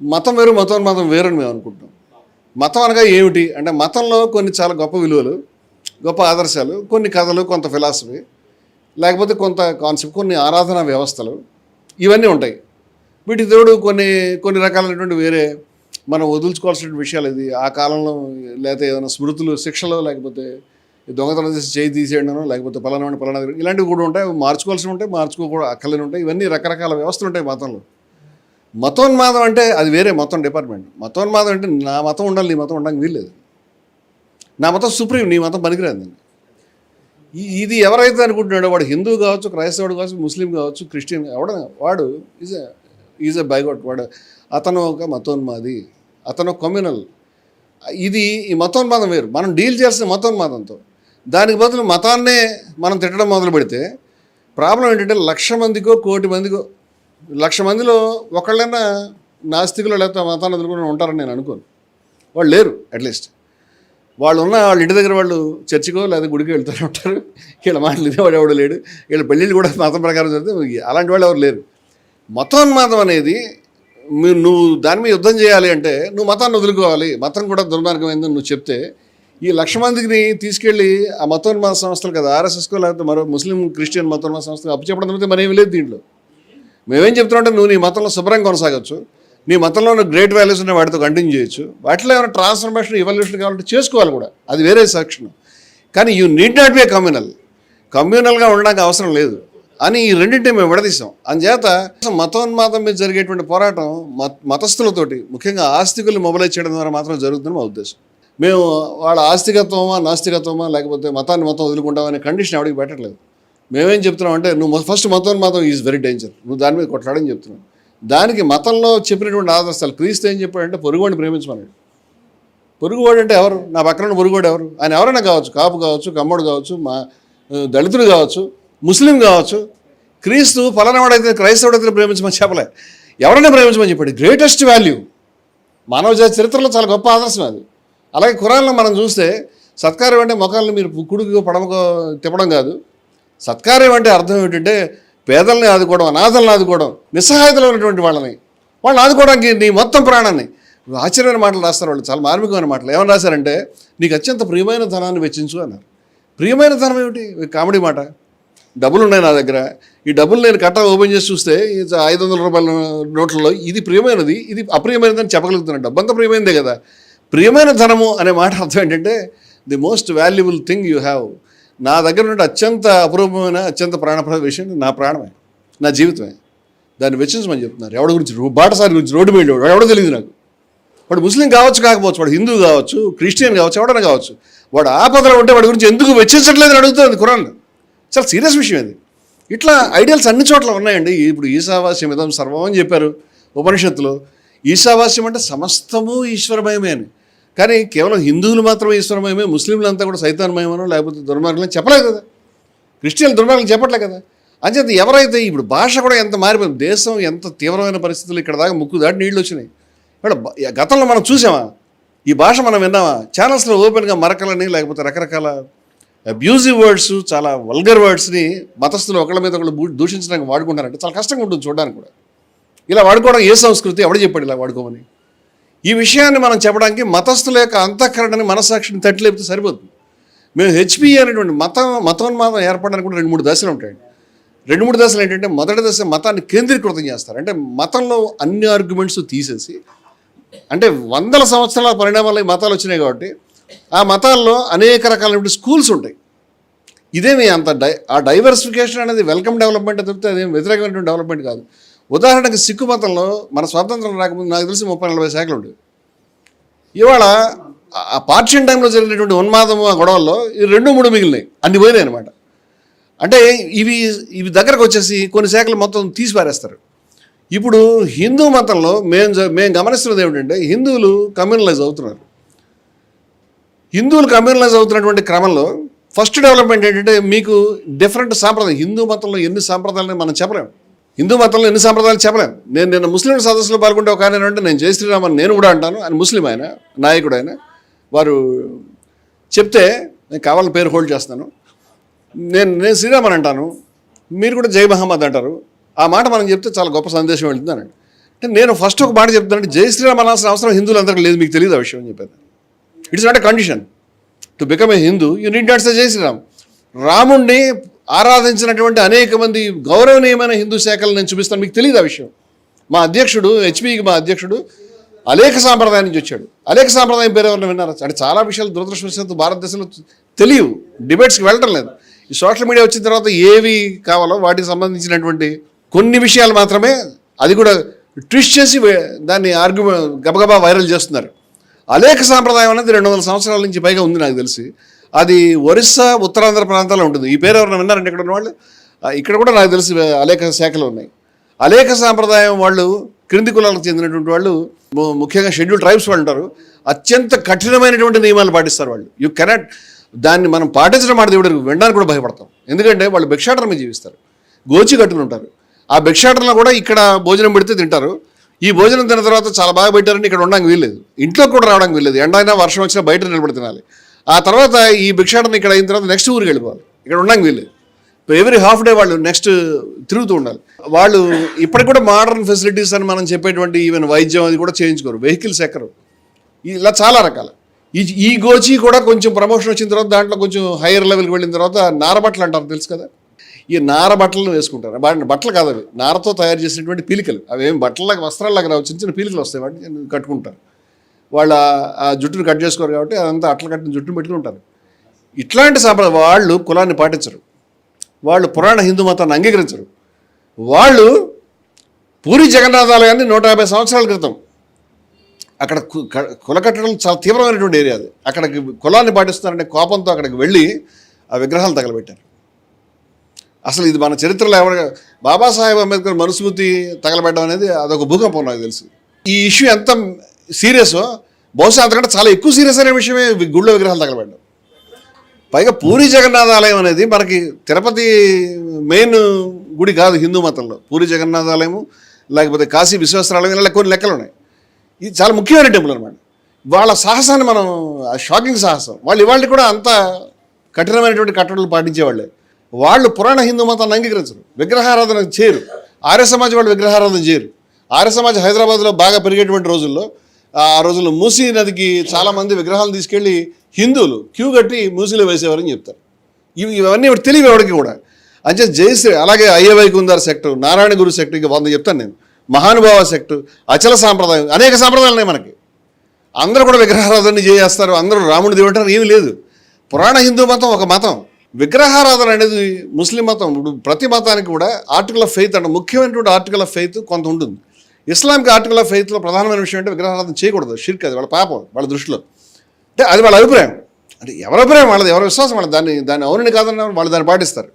మతం వేరు మతోన్మాదం వేరని మేము అనుకుంటున్నాం. మతం అనగా ఏమిటి అంటే మతంలో కొన్ని చాలా గొప్ప విలువలు, గొప్ప ఆదర్శాలు, కొన్ని కథలు, కొంత ఫిలాసఫీ, లేకపోతే కొంత కాన్సెప్ట్, కొన్ని ఆరాధనా వ్యవస్థలు ఇవన్నీ ఉంటాయి. వీటికి తోడు కొన్ని కొన్ని రకాలైనటువంటి వేరే మనం వదులుచుకోవాల్సిన విషయాలు. ఇది ఆ కాలంలో లేకపోతే ఏదైనా స్మృతులు, శిక్షలో, లేకపోతే దొంగతనం చేసి చేయి తీసేయడనో, లేకపోతే పలానా ఇలాంటివి కూడా ఉంటాయి. అవి మార్చుకోవాల్సి ఉంటాయి, మార్చుకోకూడదు అక్కర్లేని ఉంటాయి. ఇవన్నీ రకరకాల వ్యవస్థలు ఉంటాయి మతంలో. మతోన్మాదం అంటే అది వేరే మొత్తం డిపార్ట్మెంట్. మతోన్మాదం అంటే నా మతం ఉండాలి, నీ మతం ఉండడానికి వీల్లేదు, నా మతం సుప్రీం, నీ మతం పనికిరాదు. ఇది ఎవరైతే అనుకుంటున్నాడో వాడు హిందూ కావచ్చు, క్రైస్తవుడు కావచ్చు, ముస్లిం కావచ్చు, క్రిస్టియన్ వాడు ఈజ్ ఎ బైగాట్. అతను ఒక మతోన్మాది, అతను కమ్యూనల్. ఈ మతోన్మాదం వేరు. మనం డీల్ చేయాల్సిన మతోన్మాదంతో. దానికి బదులు మతాన్నే మనం తిట్టడం మొదలు పెడితే ప్రాబ్లం ఏంటంటే 1,00,000 మందికో 1,00,00,000 మందికో 1,00,000 మందిలో ఒకళ్ళైనా నాస్తికులు లేకపోతే మతాన్ని వదులుకొని ఉంటారని నేను అనుకోను. వాళ్ళు లేరు. అట్లీస్ట్ వాళ్ళ ఇంటి దగ్గర వాళ్ళు చర్చికో లేదా గుడికి వెళ్తూనే ఉంటారు. వీళ్ళ మాటలు ఇదేవాడు ఎవడు లేడు. వీళ్ళ పెళ్ళిళ్ళు కూడా మతం ప్రకారం జరిగితే అలాంటి వాళ్ళు ఎవరు లేరు. మతోన్మాదం అనేది నువ్వు దాని మీద యుద్ధం చేయాలి అంటే నువ్వు మతాన్ని వదులుకోవాలి, మతం కూడా దుర్మార్గమైందని నువ్వు చెప్తే ఈ 1,00,000 మందిని తీసుకెళ్ళి ఆ మతోన్మాద సంస్థలు కదా, ఆర్ఎస్ఎస్కో లేకపోతే మరో ముస్లిం క్రిస్టియన్ మతోన్మాద సంస్థలు అప్పచెప్పడం అయితే మరేమి లేదు దీంట్లో. మేమేం చెప్తున్నామంటే నువ్వు నీ మతంలో శుభ్రంగా కొనసాగచ్చు, నీ మతంలో ఉన్న గ్రేట్ వాల్యూస్ ఉన్న వాటితో కంటిన్యూ చేయొచ్చు, వాటిలో ఏమైనా ట్రాన్స్ఫర్మేషన్ ఇవల్యూషన్ కావాలంటే చేసుకోవాలి కూడా, అది వేరే సెక్షన్. కానీ యూ నీడ్ నాట్ బి ఏ కమ్యూనల్గా ఉండడానికి అవసరం లేదు అని ఈ రెండింటిని మేము విడదీసాం. అందుచేత మతోన్మాదం మీద జరిగేటువంటి పోరాటం మతస్థులతోటి, ముఖ్యంగా ఆస్తికులు మొబలైజ్ చేయడం ద్వారా మాత్రం జరుగుతుందని మా ఉద్దేశం. మేము వాళ్ళ ఆస్తికత్వమా నాస్తికత్వమా లేకపోతే మతం వదులుకుంటామనే కండిషన్ ఎవరికి పెట్టట్లేదు. మేమేం చెప్తున్నాం అంటే నువ్వు ఫస్ట్ మతోన్మాదం ఈజ్ వెరీ డేంజర్, నువ్వు దాని మీద కొట్లాడని చెప్తున్నావు. దానికి మతంలో చెప్పినటువంటి ఆదర్శాలు క్రీస్తు ఏం చెప్పాడంటే పొరుగువాడిని ప్రేమించమన్నాడు. పొరుగువాడు అంటే ఎవరు? నా పక్కన పొరుగువాడు ఎవరు? ఆయన ఎవరైనా కావచ్చు, కాపు కావచ్చు, కమ్మడు కావచ్చు, మా దళితుడు కావచ్చు, ముస్లిం కావచ్చు. క్రీస్తు ఫలానావాడైతే క్రైస్తవుడైతే ప్రేమించమని చెప్పలే, ఎవరైనా ప్రేమించమని చెప్పాడు. గ్రేటెస్ట్ వాల్యూ మానవ జాతి చరిత్రలో చాలా గొప్ప ఆదర్శం అది. అలాగే ఖురాన్లో మనం చూస్తే సత్కార్యం అంటే మొఖాలను మీరు కుడికో పడమకో తిప్పడం కాదు. సత్కార్యం అంటే అర్థం ఏంటంటే పేదల్ని ఆదుకోవడం, అనాథలను ఆదుకోవడం, నిస్సహాయతలో ఉన్నటువంటి వాళ్ళని ఆదుకోవడానికి నీ మొత్తం ప్రాణాన్ని. ఆశ్చర్యమైన మాటలు రాస్తారు వాళ్ళు, చాలా మార్మికమైన మాటలు. ఏమని రాశారంటే నీకు అత్యంత ప్రియమైన ధనాన్ని వెచ్చించు అన్నారు. ప్రియమైన ధనం ఏమిటి? కామెడీ మాట. డబ్బులు ఉన్నాయి నా దగ్గర, ఈ డబ్బులు నేను కట్ట ఓపెన్ చేసి చూస్తే 500 రూపాయల నోట్లలో ఇది ప్రియమైనది, ఇది అప్రియమైనది అని చెప్పగలుగుతున్నాను. డబ్బంతా ప్రియమైనదే కదా. ప్రియమైన ధనము అనే మాట అర్థం ఏంటంటే the most valuable thing you have. నా దగ్గర నుండి అత్యంత అపురూపమైన అత్యంత ప్రాణప్రద విషయం నా ప్రాణమే, నా జీవితమే. దాన్ని వెచ్చించమని చెప్తున్నారు. ఎవడి గురించి? బాటసారి గురించి, రోడ్డు మీద ఎవడో తెలియదు నాకు. వాడు ముస్లిం కావచ్చు, కాకపోవచ్చు, వాడు హిందూ కావచ్చు, క్రిస్టియన్ కావచ్చు, ఎవడైనా కావచ్చు. వాడు ఆపదలో ఉంటే వాడి గురించి ఎందుకు వెచ్చించట్లేదని అడుగుతుంది ఖురాన్. చాలా సీరియస్ విషయం అది. ఇట్లా ఐడియల్స్ అన్ని చోట్ల ఉన్నాయండి. ఇప్పుడు ఈశావాస్యం ఇదం సర్వం అని చెప్పారు ఉపనిషత్తులో. ఈశావాస్యం అంటే సమస్తము ఈశ్వరమయమే అని. కానీ కేవలం హిందువులు మాత్రమే ఈశ్వరమయమే, ముస్లింలంతా కూడా సైతాన్మయమనో లేకపోతే దుర్మార్గులని చెప్పలేదు కదా, క్రిస్టియన్ దుర్మార్గులు చెప్పట్లే కదా. అంచేత ఎవరైతే ఇప్పుడు భాష కూడా ఎంత మారిపోయింది, దేశం ఎంత తీవ్రమైన పరిస్థితులు, ఇక్కడ దాకా ముక్కు దాటి నీళ్ళు వచ్చినాయి. ఇక్కడ గతంలో మనం చూసామా? ఈ భాష మనం విన్నామా? ఛానల్స్లో ఓపెన్గా మరకలని లేకపోతే రకరకాల అబ్యూజివ్ వర్డ్స్, చాలా వల్గర్ వర్డ్స్ని మతస్థులు ఒకళ్ళ మీద ఒకళ్ళు దూషించడానికి వాడుకుంటారంటే చాలా కష్టంగా ఉంటుంది చూడడానికి కూడా. ఇలా వాడుకోవడం ఏ సంస్కృతి? ఎవడు చెప్పాడు ఇలా వాడుకోమని? ఈ విషయాన్ని మనం చెప్పడానికి మతస్థుల యొక్క అంతఃకరణని, మనస్సాక్షిని తట్టిలేపితే సరిపోతుంది. మేము హెచ్పి అనేటువంటి మతోన్మాదం ఏర్పడడానికి కూడా 2-3 దశలు ఉంటాయండి. 2-3 దశలు ఏంటంటే, మొదటి దశ మతాన్ని కేంద్రీకృతం చేస్తారు. అంటే మతంలో అన్ని ఆర్గ్యుమెంట్స్ తీసేసి, అంటే 100 సంవత్సరాల పరిణామాలు ఈ మతాలు వచ్చినాయి కాబట్టి ఆ మతాల్లో అనేక రకాలైన స్కూల్స్ ఉంటాయి. ఇదేమి అంత ఆ డైవర్సిఫికేషన్ అనేది వెల్కమ్ డెవలప్మెంట్ తప్పితే అదేం వ్యతిరేకమైనటువంటి డెవలప్మెంట్ కాదు. ఉదాహరణకి సిక్కు మతంలో మన స్వాతంత్రం రాకముందు నాకు తెలిసి 30-40 శాఖలు ఉండేవి. ఇవాళ ఆ పార్టీషన్ టైంలో జరిగినటువంటి ఉన్మాదము, ఆ గొడవల్లో ఈ 2-3 మిగిలినాయి, అన్ని పోయినాయి అనమాట. అంటే ఇవి దగ్గరకు వచ్చేసి కొన్ని శాఖలు మొత్తం తీసి పారేస్తారు. ఇప్పుడు హిందూ మతంలో మేము గమనిస్తున్నది ఏమిటంటే హిందువులు కమ్యూనలైజ్ అవుతున్నారు. హిందువులు కమ్యూనలైజ్ అవుతున్నటువంటి క్రమంలో ఫస్ట్ డెవలప్మెంట్ ఏంటంటే మీకు డిఫరెంట్ సాంప్రదాయం. హిందూ మతంలో ఎన్ని సాంప్రదాయాలని మనం చెప్పలేము. హిందూ మతంలో ఎన్ని సాంప్రదాయాలు చెప్పలేము. నేను నిన్న ముస్లిం సదస్సులో పాల్గొంటే ఒక ఆయన అంటే నేను జై శ్రీరామ్ అని నేను కూడా అంటాను. ఆయన ముస్లిం, ఆయన నాయకుడు, ఆయన వారు చెప్తే నేను కావాలని పేరు హోల్డ్ చేస్తాను. నేను శ్రీరామ్ అని అంటాను, మీరు కూడా జై మహమ్మద్ అంటారు. ఆ మాట మనం చెప్తే చాలా గొప్ప సందేశం వెళ్తుంది అనండి. అంటే నేను ఫస్ట్ ఒక మాట చెప్తానంటే జై శ్రీరామ్ అనాల్సిన అవసరం హిందువులందరికీ లేదు, మీకు తెలియదు ఆ విషయం అని చెప్పాను. It's not a condition to become a Hindu, you need not say జై శ్రీరామ్. రాముణ్ణి ఆరాధించినటువంటి అనేక మంది గౌరవనీయమైన హిందూ శాఖలు నేను చూపిస్తాను, మీకు తెలియదు ఆ విషయం. మా అధ్యక్షుడు హెచ్పికి మా అధ్యక్షుడు అలేఖ సాంప్రదాయం నుంచి వచ్చాడు. అలేఖ సాంప్రదాయం పేరు ఎవరైనా విన్నారా? అంటే చాలా విషయాలు దురదృష్టవశాత్తు భారతదేశంలో తెలియవు, డిబేట్స్కి వెళ్ళటం లేదు. ఈ సోషల్ మీడియా వచ్చిన తర్వాత ఏవి కావాలో వాటికి సంబంధించినటువంటి కొన్ని విషయాలు మాత్రమే, అది కూడా ట్విస్ట్ చేసి దాన్ని గబగబా వైరల్ చేస్తున్నారు. అలేఖ సాంప్రదాయం అనేది 200 సంవత్సరాల నుంచి పైగా ఉంది నాకు తెలిసి. అది ఒరిస్సా ఉత్తరాంధ్ర ప్రాంతాల్లో ఉంటుంది. ఈ పేరు ఎవరైనా విన్నారంటే ఇక్కడ ఉన్న వాళ్ళు? ఇక్కడ కూడా నాకు తెలిసి అలేఖ శాఖలు ఉన్నాయి. అలేఖ సాంప్రదాయం వాళ్ళు క్రింది కులాలకు చెందినటువంటి వాళ్ళు, ముఖ్యంగా షెడ్యూల్ ట్రైబ్స్ వాళ్ళు ఉంటారు, అత్యంత కఠినమైనటువంటి నియమాలు పాటిస్తారు వాళ్ళు. యూ కెనాట్ దాన్ని మనం పాటించడం మాట దేవుడు వినడానికి కూడా భయపడతాం. ఎందుకంటే వాళ్ళు భిక్షాటన మీద జీవిస్తారు, గోచి కట్టుకుని ఉంటారు. ఆ భిక్షాటనలో కూడా ఇక్కడ భోజనం పెడితే తింటారు. ఈ భోజనం తిన్న తర్వాత చాలా బాగా పెట్టారని ఇక్కడ ఉండడానికి వీల్లేదు, ఇంట్లో కూడా రావడానికి వీల్లేదు. ఎండైనా వర్షం వచ్చినా బయట నిలబడి తినాలి. ఆ తర్వాత ఈ భిక్షాటన ఇక్కడ అయిన తర్వాత నెక్స్ట్ ఊరికి వెళ్ళిపోవాలి, ఇక్కడ ఉండడానికి వీల్లేదు. ఎవ్రీ హాఫ్ డే వాళ్ళు నెక్స్ట్ తిరుగుతూ ఉండాలి. వాళ్ళు ఇప్పటికి కూడా మోడర్న్ ఫెసిలిటీస్ అని మనం చెప్పేటువంటి ఈవెన్ వైద్యం అది కూడా చేయించుకోరు, వెహికల్స్ ఎక్కరు, ఇలా చాలా రకాల. ఈ గోచి కూడా కొంచెం ప్రమోషన్ వచ్చిన తర్వాత దాంట్లో కొంచెం హైయర్ లెవెల్కి వెళ్ళిన తర్వాత నారబట్టలు అంటారు, తెలుసు కదా. ఈ నార బట్టలను వేసుకుంటారు. బట్టలు కాదు అవి, నారతో తయారు చేసినటువంటి పీలికలు. అవి ఏం బట్టలలాగా వస్త్రాల్లాగా రావు, చిన్న చిన్న పీలికలు వస్తాయి, వాటిని కట్టుకుంటారు. వాళ్ళ ఆ జుట్టును కట్ చేసుకోరు కాబట్టి అదంతా అట్లా కట్టిన జుట్టును పెట్టుకుంటారు. ఇట్లాంటి సాంప్రదాయం వాళ్ళు కులాన్ని పాటించరు, వాళ్ళు పురాణ హిందూ మతాన్ని అంగీకరించరు. వాళ్ళు పూరి జగన్నాథ్ ఆలయాన్ని 150 సంవత్సరాల క్రితం అక్కడ కుల కట్టడం చాలా తీవ్రమైనటువంటి ఏరియా అది. అక్కడికి కులాన్ని పాటిస్తున్నారనే కోపంతో అక్కడికి వెళ్ళి ఆ విగ్రహాలు తగలబెట్టారు. అసలు ఇది మన చరిత్రలో బాబాసాహెబ్ అంబేద్కర్ మనుస్మృతి తగలబెట్టడం అనేది అదొక భూకంపం నాకు తెలుసు. ఈ ఇష్యూ ఎంత సీరియసో బహుశా అంతకంటే చాలా ఎక్కువ సీరియస్ అనే విషయమే గుళ్ళో విగ్రహాలు తగలబెట్టడం. పైగా పూరి జగన్నాథ్ ఆలయం అనేది మనకి తిరుపతి మెయిన్ గుడి కాదు హిందూ మతంలో. పూరి జగన్నాథ్ ఆలయము, లేకపోతే కాశీ విశ్వేశ్వరాలయం, ఇలా కొన్ని లెక్కలు ఉన్నాయి. ఇది చాలా ముఖ్యమైన టెంపుల్ అనమాట. వాళ్ళ సాహసాన్ని మనం, షాకింగ్ సాహసం. వాళ్ళు ఇవాళ కూడా అంత కఠినమైనటువంటి కట్టడలు పాటించేవాళ్ళే. వాళ్ళు పురాణ హిందూ మతాన్ని అంగీకరించరు, విగ్రహారాధన చేయరు. ఆర్య సమాజ్ వాళ్ళు విగ్రహారాధన చేయరు. ఆర్య సమాజ్ హైదరాబాద్లో బాగా పెరిగేటువంటి రోజుల్లో, ఆ రోజుల్లో మూసీ నదికి చాలామంది విగ్రహాలు తీసుకెళ్ళి హిందువులు క్యూ కట్టి మూసీలో వేసేవారని చెప్తారు. ఇవన్నీ తెలియదు ఎవరికి కూడా. అంటే జయశ్రీ, అలాగే అయ్యవైకుందార్ సెక్టు, నారాయణ గురు సెక్టు, ఇంకా 100 చెప్తాను నేను, మహానుభావ సెక్టు, అచల సాంప్రదాయం, అనేక సాంప్రదాయాలు ఉన్నాయి మనకి. అందరూ కూడా విగ్రహారాధన చేస్తారు, అందరూ రాముడి దేవుడు అంటారు. ఏమీ లేదు. పురాణ హిందూ మతం ఒక మతం. విగ్రహారాధన అనేది ముస్లిం మతం. ఇప్పుడు ప్రతి మతానికి కూడా ఆర్టికల్ ఆఫ్ ఫెయిత్ అంటే ముఖ్యమైనటువంటి ఆర్టికల్ ఆఫ్ ఫెయిత్ కొంత ఉంటుంది. ఇస్లాంకి ఆర్టికల్ ఆఫ్ ఫెయిత్లో ప్రధానమైన విషయం అంటే విగ్రహారాధన చేయకూడదు, షిర్క్. అది వాళ్ళ పాపం వాళ్ళ దృష్టిలో. అంటే అది వాళ్ళ అభిప్రాయం. అంటే ఎవరి అభిప్రాయం వాళ్ళది, ఎవరి విశ్వాసం వాళ్ళది. దాన్ని అవునని కాదని వాళ్ళు దాన్ని పాటిస్తారు.